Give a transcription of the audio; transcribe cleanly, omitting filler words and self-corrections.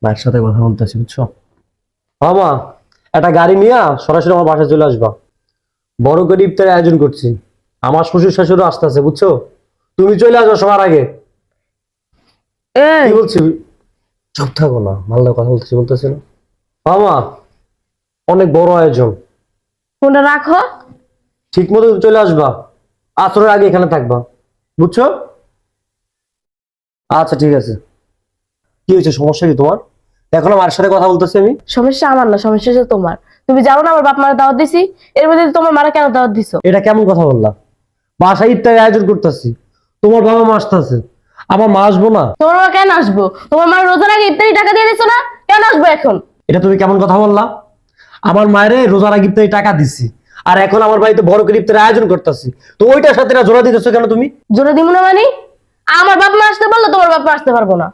মায়ের সাথে কথা বলতেছি, বুঝছো? মামা, একটা গাড়ি নিয়ে সরাসরি আমার বাসায় চলে আসবা। বড় করে ইফতারের আয়োজন করছি। আমার শ্বশুর শাশুড়ও আসতেছে, বুঝছো? তুমি চলে আসো সবার আগে। এই কি বলছি? চুপ থাকো না, ভালো কথা বলতেছি না। মামা, অনেক বড় আয়োজন। ফোনটা রাখো। ঠিক মতো চলে আসবা, আসরের আগে এখানে থাকবা, বুঝছো? আচ্ছা ঠিক আছে। কি হয়েছে, সমস্যা কি তোমার? এখন আমার সাথে কথা বলতেছি আমি। সমস্যা আমার না, সমস্যা হচ্ছে তোমার। তুমি জানো না আমার বাপ মারা দাওয়াত দিছি? এর মধ্যে তোমার মারা কেন দাওয়াত দিছো? এটা কেমন কথা বললা? বাসায় ইফতারের আয়োজন করতেছি, তোমার বাবা মা আসতেছে, আমার মা আসবো না? তোমার মা কেন আসবো? তোমার মা রোজার আগে ইফতারি টাকা দিয়ে দিছো না, কেন আসবো এখন? এটা তুমি কেমন কথা বললা? আমার মায়ের রোজার আগে ইফতারি টাকা দিছি, আর এখন আমার বাড়িতে বড় করে ইফতারের আয়োজন করতেছি, তো ওইটার সাথে না জোড়া দিতেছো কেন তুমি? জোরে দিমু না মানে? আমার বাপ মা আসতে পারলো, তোমার বাপ মা আসতে পারবো না।